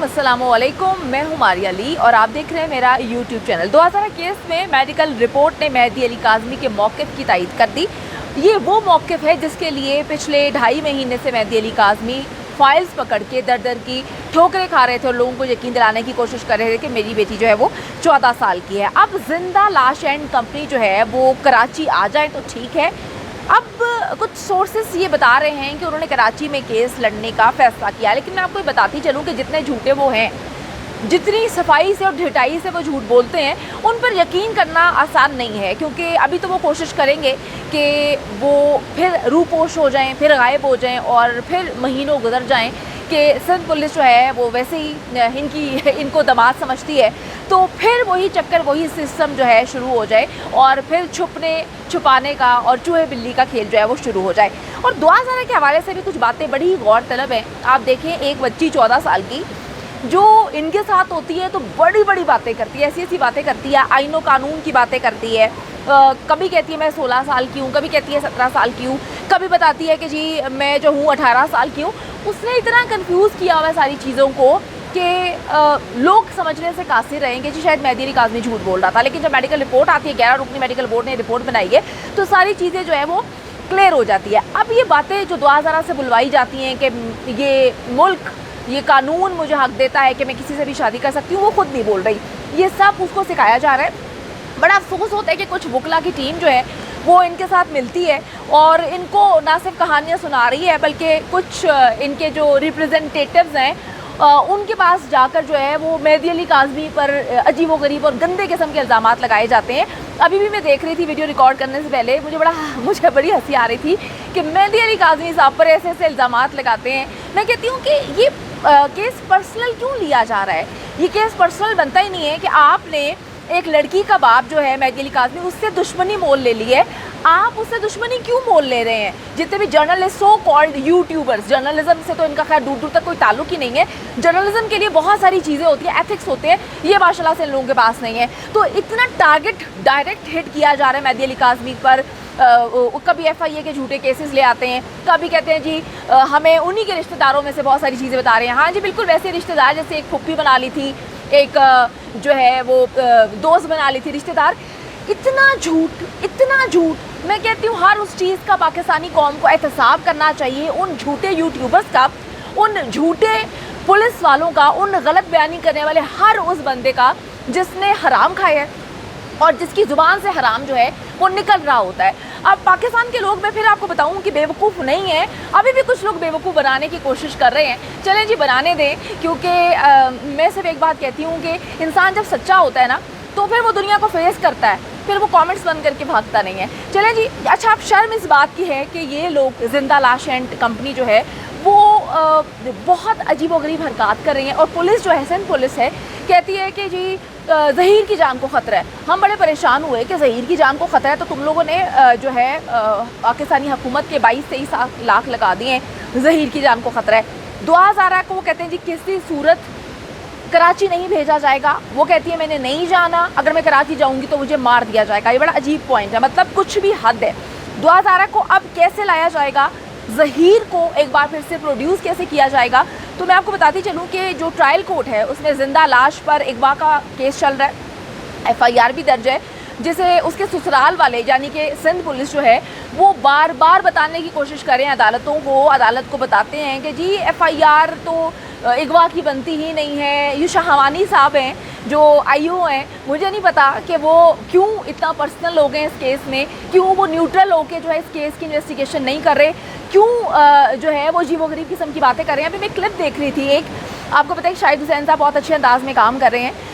अस्सलाम वालेकुम, मैं हूँ मारिया अली और आप देख रहे हैं मेरा यूट्यूब चैनल। 2018 केस में मेडिकल रिपोर्ट ने मेहदी अली काज़मी के मौक़िफ़ की तायीद कर दी। ये वो मौक़िफ़ है जिसके लिए पिछले 2.5 महीने से मेहदी अली काज़मी फाइल्स पकड़ के दर दर की ठोकरें खा रहे थे और लोगों को यकीन दिलाने की कोशिश कर रहे थे कि मेरी बेटी जो है वो 14 साल की है। अब जिंदा लाश एंड कंपनी जो है वो कराची आ जाए तो ठीक है। अब कुछ सोर्सेस ये बता रहे हैं कि उन्होंने कराची में केस लड़ने का फ़ैसला किया, लेकिन मैं आपको ये बताती चलूँ कि जितने झूठे वो हैं, जितनी सफाई से और ढिठाई से वो झूठ बोलते हैं, उन पर यकीन करना आसान नहीं है। क्योंकि अभी तो वो कोशिश करेंगे कि वो फिर रूपोश हो जाएं, फिर गायब हो जाएं और फिर महीनों गुजर जाएं कि सिंध पुलिस जो है वो वैसे ही इनको दामाद समझती है, तो फिर वही चक्कर, वही सिस्टम जो है शुरू हो जाए और फिर छुपाने का और चूहे बिल्ली का खेल जो है वो शुरू हो जाए। और 2018 के हवाले से भी कुछ बातें बड़ी गौरतलब हैं। आप देखें, एक बच्ची 14 साल की जो इनके साथ होती है तो बड़ी बड़ी बातें करती है, ऐसी ऐसी बातें करती है, आईन व कानून की बातें करती है। कभी कहती है मैं 16 साल की हूँ, कभी कहती है 17 साल की हूँ, कभी बताती है कि जी मैं जो हूँ 18 साल की हूँ। उसने इतना कंफ्यूज किया हुआ है सारी चीज़ों को कि लोग समझने से कासिर रहेंगे जी शायद मेहदी अली काज़मी झूठ बोल रहा था। लेकिन जब मेडिकल रिपोर्ट आती है, 11 रुकनी मेडिकल बोर्ड ने रिपोर्ट बनाई है, तो सारी चीज़ें जो है वो क्लियर हो जाती है। अब ये बातें जो 2018 से बुलवाई जाती हैं कि ये मुल्क, ये कानून मुझे हक देता है कि मैं किसी से भी शादी कर सकती हूँ, वो खुद नहीं बोल रही, ये सब उसको सिखाया जा रहा है। बड़ा अफसोस होता है कि कुछ वकला की टीम जो है वो इनके साथ मिलती है और इनको ना सिर्फ कहानियाँ सुना रही है, बल्कि कुछ इनके जो रिप्रेजेंटेटिव्स हैं उनके पास जाकर जो है वो मेहदी अली काज़मी पर अजीबोगरीब और गंदे किस्म के इल्ज़ामात लगाए जाते हैं। अभी भी मैं देख रही थी वीडियो रिकॉर्ड करने से पहले, मुझे बड़ी हंसी आ रही थी कि मेहदी अली काज़मी साहब पर ऐसे ऐसे इल्ज़ामात लगाते हैं। मैं कहती हूँ कि ये केस पर्सनल क्यों लिया जा रहा है? ये केस पर्सनल बनता ही नहीं है कि आपने एक लड़की का बाप जो है मेहदी अली काज़मी, उससे दुश्मनी मोल ले ली है। आप उससे दुश्मनी क्यों मोल ले रहे हैं? जितने भी journalist, so called YouTubers, journalism से तो इनका खैर दूर दूर तक कोई ताल्लुक ही नहीं है। जर्नलिज्म के लिए बहुत सारी चीज़ें होती हैं, एथिक्स होते हैं, ये माशाल्लाह से इन लोगों के पास नहीं है। तो इतना टारगेट डायरेक्ट हिट किया जा रहा है मेहदी अली काज़मी पर। कभी FIA के झूठे केसेस ले आते हैं, कभी कहते हैं जी हमें उन्हीं के रिश्तेदारों में से बहुत सारी चीज़ें बता रहे हैं। हाँ जी, बिल्कुल वैसे रिश्तेदार, जैसे एक फुप्पी बना ली थी, एक जो है वो दोस्त बना ली थी, रिश्तेदार। इतना झूठ। मैं कहती हूँ हर उस चीज़ का पाकिस्तानी कौम को एहतसाब करना चाहिए, उन झूठे यूट्यूबर्स का, उन झूठे पुलिस वालों का, उन गलत बयानी करने वाले हर उस बंदे का जिसने हराम खाया है और जिसकी ज़ुबान से हराम जो है वो निकल रहा होता है। अब पाकिस्तान के लोग, मैं फिर आपको बताऊं कि बेवकूफ़ नहीं है, अभी भी कुछ लोग बेवकूफ़ बनाने की कोशिश कर रहे हैं। चलें जी, बनाने दें, क्योंकि मैं सिर्फ एक बात कहती हूँ कि इंसान जब सच्चा होता है ना तो फिर वो दुनिया को फेस करता है, फिर वो कमेंट्स बंद करके भागता नहीं है। चलें जी, अच्छा, अब शर्म इस बात की है कि ये लोग जिंदा लाश एंड कंपनी जो है वो बहुत अजीबोगरीब हरकत कर रही हैं और पुलिस जो है, सिंध पुलिस है, कहती है कि जी ज़हीर की जान को ख़तरा है। हम बड़े परेशान हुए कि ज़हीर की जान को ख़तरा है, तो तुम लोगों ने जो है पाकिस्तानी हुकूमत के 22-23 लाख लगा दिए हैं, ज़हीर की जान को ख़तरा है। 2018 को वो कहते हैं जी किसी सूरत कराची नहीं भेजा जाएगा। वो कहती है मैंने नहीं जाना, अगर मैं कराची जाऊंगी तो मुझे मार दिया जाएगा। ये बड़ा अजीब पॉइंट है, मतलब कुछ भी हद है। 2018 को अब कैसे लाया जाएगा? ज़हीर को एक बार फिर से प्रोड्यूस कैसे किया जाएगा? तो मैं आपको बताती चलूँ कि जो ट्रायल कोर्ट है उसमें ज़िंदा लाश पर अगवा का केस चल रहा है, FIR भी दर्ज है, जिसे उसके ससुराल वाले यानी कि सिंध पुलिस जो है वो बार बार बताने की कोशिश करें अदालतों को, अदालत को बताते हैं कि जी FIR तो अगवा की बनती ही नहीं है। ये शाहवानी साहब हैं जो IO हैं, मुझे नहीं पता कि वो क्यों इतना पर्सनल हो गए इस केस में, क्यों वो न्यूट्रल होके जो है इस केस की इन्वेस्टिगेशन नहीं कर रहे, क्यों जो है वो अजीबोगरीब किस्म की बातें कर रहे हैं। अभी मैं क्लिप देख रही थी एक, आपको पता है कि शाहिद हुसैन साहब बहुत अच्छे अंदाज में काम कर रहे हैं।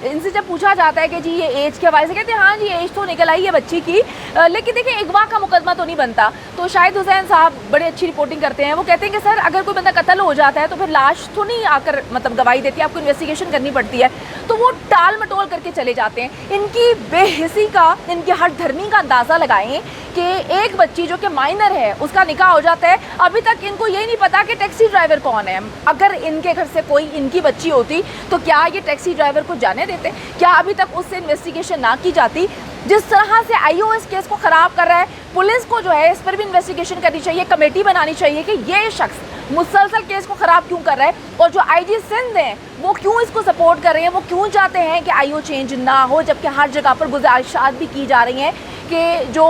इनसे जब पूछा जाता है कि जी ये एज के हवाले से, कहते हैं हाँ जी एज तो निकल आई है बच्ची की, लेकिन देखिए अगवा का मुकदमा तो नहीं बनता। तो शाहिद हुसैन साहब बड़े अच्छी रिपोर्टिंग करते हैं, वो कहते हैं कि सर अगर कोई बंदा कत्ल हो जाता है तो फिर लाश तो नहीं आकर मतलब गवाही देती है, आपको इन्वेस्टिगेशन करनी पड़ती है। तो वो टाल मटोल करके चले जाते हैं। इनकी बेहिसी का, इनकी हट धर्मी का अंदाज़ा लगाएं कि एक बच्ची जो कि माइनर है उसका निकाह हो जाता है, अभी तक इनको यही नहीं पता कि टैक्सी ड्राइवर कौन है। अगर इनके घर से कोई इनकी बच्ची होती तो क्या ये टैक्सी ड्राइवर को जाने देते? क्या अभी तक उससे इन्वेस्टिगेशन ना की जाती? जिस तरह से IO इस केस को ख़राब कर रहा है, पुलिस को जो है इस पर भी इन्वेस्टिगेशन करनी चाहिए, कमेटी बनानी चाहिए कि ये शख्स मुसलसल केस को ख़राब क्यों कर रहा है, और जो आईजी सिंध हैं वो क्यों इसको सपोर्ट कर रहे हैं, वो क्यों चाहते हैं कि आईओ चेंज ना हो, जबकि हर जगह पर गुजारिशात भी की जा रही हैं कि जो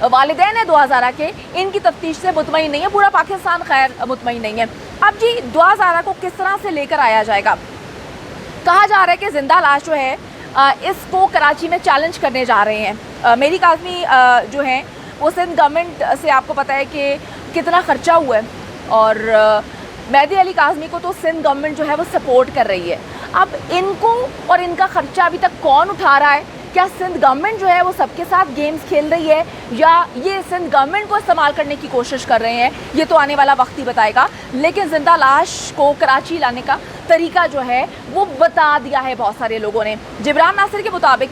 वालिदैन है दुआ ज़ारा के, इनकी तफ्तीश से मुतमईन नहीं है, पूरा पाकिस्तान खैर मुतमईन नहीं है। अब जी दुआ ज़ारा को किस तरह से लेकर आया जाएगा? कहा जा रहा है कि जिंदा लाश जो है इसको कराची में चैलेंज करने जा रहे हैं। मेहदी काज़मी जो हैं वो सिंध गवर्नमेंट से आपको पता है कि कितना ख़र्चा हुआ है, और मेहदी अली काज़मी को तो सिंध गवर्नमेंट जो है वो सपोर्ट कर रही है। अब इनको और इनका ख़र्चा अभी तक कौन उठा रहा है? क्या सिंध गवर्नमेंट जो है वो सबके साथ गेम्स खेल रही है, या ये सिंध गवर्नमेंट को इस्तेमाल करने की कोशिश कर रहे हैं? ये तो आने वाला वक्त ही बताएगा। लेकिन जिंदा लाश को कराची लाने का तरीका जो है वो बता दिया है बहुत सारे लोगों ने। जिब्रान नासिर के मुताबिक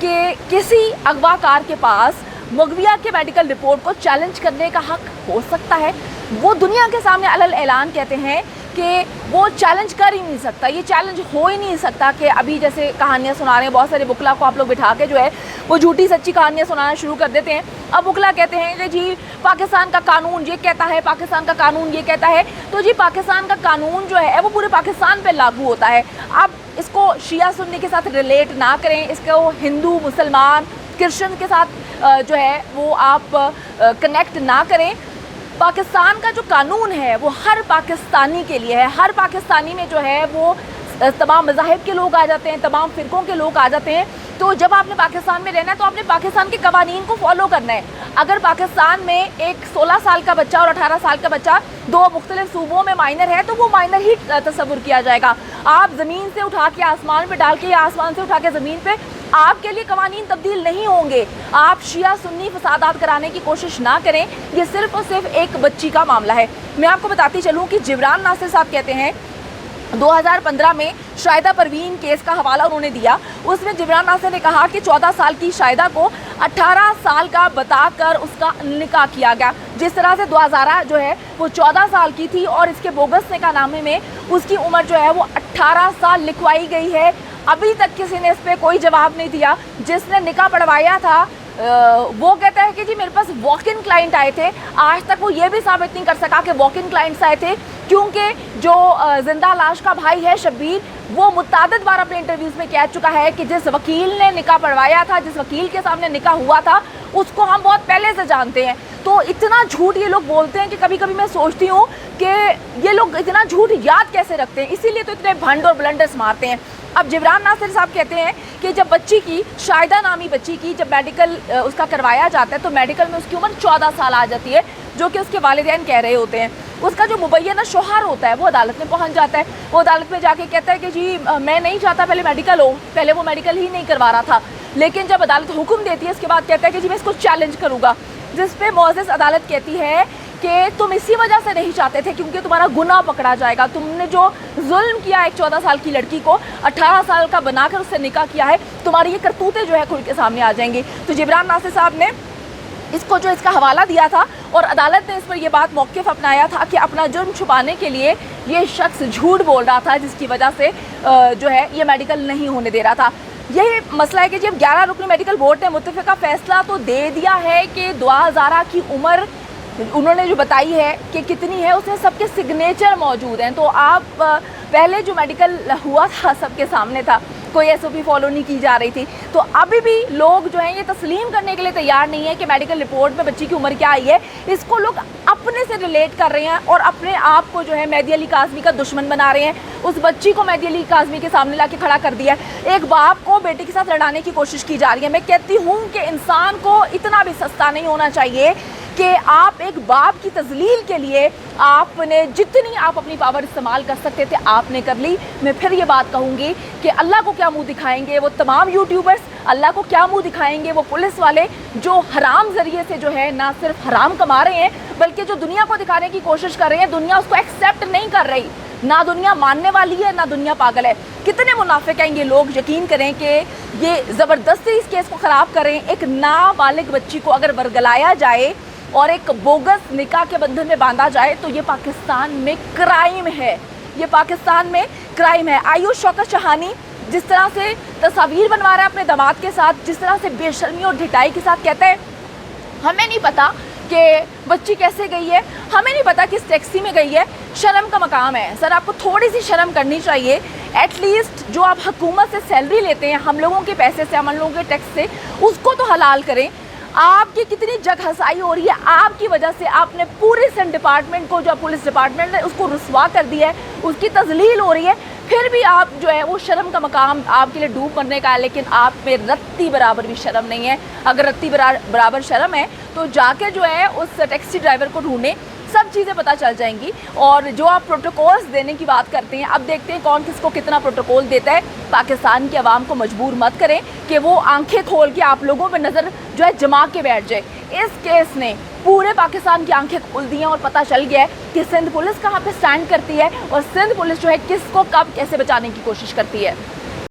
कि किसी अगवाकार के पास मुगविया के मेडिकल रिपोर्ट को चैलेंज करने का हक हो सकता है। वो दुनिया के सामने अलल ऐलान कहते हैं कि वो चैलेंज कर ही नहीं सकता, ये चैलेंज हो ही नहीं सकता कि अभी जैसे कहानियाँ सुना रहे हैं बहुत सारे बुकला को आप लोग बिठा के जो है वो झूठी सच्ची कहानियाँ सुनाना शुरू कर देते हैं। अब बुकला कहते हैं कि जी पाकिस्तान का कानून ये कहता है, पाकिस्तान का कानून ये कहता है, तो जी पाकिस्तान का कानून जो है वो पूरे पाकिस्तान पे लागू होता है। अब इसको शिया सुन्नी के साथ रिलेट ना करें, इसको हिंदू मुसलमान क्रिश्चियन के साथ जो है वो आप कनेक्ट ना करें। पाकिस्तान का जो कानून है वो हर पाकिस्तानी के लिए है। हर पाकिस्तानी में जो है वो तमाम मज़ाहिब के लोग आ जाते हैं, तमाम फ़िरक़ों के लोग आ जाते हैं। तो जब आपने पाकिस्तान में रहना है तो आपने पाकिस्तान के कवानीन को फॉलो करना है। अगर पाकिस्तान में एक 16 साल का बच्चा और 18 साल का बच्चा दो मुख्तलिफ सूबों में माइनर है तो वो माइनर ही तस्वुर किया जाएगा। आप ज़मीन से उठा के आसमान पे डाल के या आसमान से उठा के ज़मीन पे आपके लिए कवानीन तब्दील नहीं होंगे। आप शिया सुन्नी फसादात कराने की कोशिश ना करें, ये सिर्फ़ और सिर्फ एक बच्ची का मामला है। मैं आपको बताती चलूँ कि जिब्रान नासिर साहब कहते हैं 2015 में शाहिदा परवीन केस का हवाला उन्होंने दिया। उसमें जिब्रान नासिर ने कहा कि 14 साल की शाहिदा को 18 साल का बताकर उसका निकाह किया गया। जिस तरह से दुआ ज़ारा जो है वो 14 साल की थी और इसके बोगस निकाहनामे में उसकी उम्र जो है वो 18 साल लिखवाई गई है। अभी तक किसी ने इस पर कोई जवाब नहीं दिया। जिसने निकाह पढ़वाया था वो कहता है कि जी मेरे पास वॉक इन क्लाइंट आए थे। आज तक वो ये भी साबित नहीं कर सका कि वॉक इन क्लाइंट्स आए थे, क्योंकि जो जिंदा लाश का भाई है शब्बीर, वो मुतअद्दिद बार अपने इंटरव्यूज़ में कह चुका है कि जिस वकील ने निकाह पढ़वाया था, जिस वकील के सामने निकाह हुआ था, उसको हम बहुत पहले से जानते हैं। तो इतना झूठ ये लोग बोलते हैं कि कभी कभी मैं सोचती हूँ कि ये लोग इतना झूठ याद कैसे रखते हैं, इसीलिए तो इतने भंड और ब्लंडर्स मारते हैं। अब जिब्रान नासिर साहब कहते हैं कि जब बच्ची की शाहिदा नामी बच्ची की जब मेडिकल उसका करवाया जाता है तो मेडिकल में उसकी उम्र 14 साल आ जाती है, जो कि उसके वालिदैन कह रहे होते हैं। उसका जो मुबैना शौहर होता है वो अदालत में पहुंच जाता है। वो अदालत में जाके कहता है कि जी मैं नहीं चाहता पहले मेडिकल हो, पहले वो मेडिकल ही नहीं करवा रहा था, लेकिन जब अदालत हुक्म देती है उसके बाद कहता है कि जी मैं इसको चैलेंज करूँगा। जिस पे मोअज़्ज़ज़ अदालत कहती है कि तुम इसी वजह से नहीं चाहते थे क्योंकि तुम्हारा गुनाह पकड़ा जाएगा, तुमने जो जुल्म किया एक 14 साल की लड़की को 18 साल का बनाकर उससे निकाह किया है, तुम्हारी ये करतूतें जो है खुल के सामने आ जाएंगी। तो जिब्रान नासिर साहब ने इसको जो इसका हवाला दिया था और अदालत ने इस पर यह बात मौक़िफ़ अपनाया था कि अपना जुर्म छुपाने के लिए ये शख्स झूठ बोल रहा था, जिसकी वजह से जो है ये मेडिकल नहीं होने दे रहा था। यही मसला है कि जब 11 रुकनी मेडिकल बोर्ड ने मुत्तफ़िक़ा फ़ैसला तो दे दिया है कि दुआ ज़ारा की उम्र उन्होंने जो बताई है कि कितनी है, उसमें सबके सिग्नेचर मौजूद हैं। तो आप पहले जो मेडिकल हुआ था सबके सामने था, कोई एसओपी फॉलो नहीं की जा रही थी। तो अभी भी लोग जो हैं ये तस्लीम करने के लिए तैयार नहीं है कि मेडिकल रिपोर्ट में बच्ची की उम्र क्या आई है। इसको लोग अपने से रिलेट कर रहे हैं और अपने आप को जो है मेहदी अली काज़मी का दुश्मन बना रहे हैं। उस बच्ची को मेहदी अली काज़मी के सामने लाके खड़ा कर दिया है। एक बाप को बेटे के साथ लड़ाने की कोशिश की जा रही है। मैं कहती हूँ कि इंसान को इतना भी सस्ता नहीं होना चाहिए कि आप एक बाप की तज़लील के लिए आपने जितनी आप अपनी पावर इस्तेमाल कर सकते थे आपने कर ली। मैं फिर ये बात कहूँगी कि अल्लाह को क्या मुंह दिखाएंगे वो तमाम यूट्यूबर्स, अल्लाह को क्या मुंह दिखाएंगे वो पुलिस वाले जो हराम ज़रिए से जो है ना सिर्फ हराम कमा रहे हैं बल्कि जो दुनिया को दिखाने की कोशिश कर रहे हैं, दुनिया उसको एक्सेप्ट नहीं कर रही। ना दुनिया मानने वाली है ना दुनिया पागल है। कितने मुनाफिक हैं ये लोग, यकीन करें कि ये ज़बरदस्ती इस केस को ख़राब करें। एक नाबालिग बच्ची को अगर बरगलाया जाए और एक बोगस निकाह के बंधन में बांधा जाए तो ये पाकिस्तान में क्राइम है, ये पाकिस्तान में क्राइम है। आयुष शौकत शहानी जिस तरह से तस्वीर बनवा रहा है अपने दामाद के साथ, जिस तरह से बेशर्मी और ढिठाई के साथ कहता है हमें नहीं पता کہ بچی کیسے گئی ہے، ہمیں نہیں پتا کس ٹیکسی میں گئی ہے. شرم کا مقام ہے سر، آپ کو تھوڑی سی شرم کرنی چاہیے. ایٹ لیسٹ جو آپ حکومت سے سیلری لیتے ہیں، ہم لوگوں کے پیسے سے، ہم لوگوں کے ٹیکس سے، اس کو تو حلال کریں. آپ کی کتنی جگ ہنسائی ہو رہی ہے، آپ کی وجہ سے آپ نے پورے سندھ ڈپارٹمنٹ کو، جو پولیس ڈپارٹمنٹ ہے اس کو رسوا کر دیا ہے، اس کی تذلیل ہو رہی ہے. پھر بھی آپ جو ہے وہ شرم کا مقام آپ کے لیے ڈوب مرنے کا ہے، لیکن آپ میں رتی برابر بھی شرم نہیں ہے. اگر رتی برابر شرم ہے تو جا کے جو ہے اس ٹیکسی ڈرائیور کو ڈھونڈیں، سب چیزیں پتہ چل جائیں گی. اور جو آپ پروٹوکولز دینے کی بات کرتے ہیں، اب دیکھتے ہیں کون کس کو کتنا پروٹوکول دیتا ہے. پاکستان کی عوام کو مجبور مت کریں کہ وہ آنکھیں کھول کے آپ لوگوں پہ نظر جو ہے جما کے بیٹھ جائے. اس کیس نے پورے پاکستان کی آنکھیں کھول دی ہیں اور پتہ چل گیا ہے کہ سندھ پولیس کہاں پہ سٹینڈ کرتی ہے اور سندھ پولیس جو ہے کس کو کب کیسے بچانے کی کوشش کرتی ہے.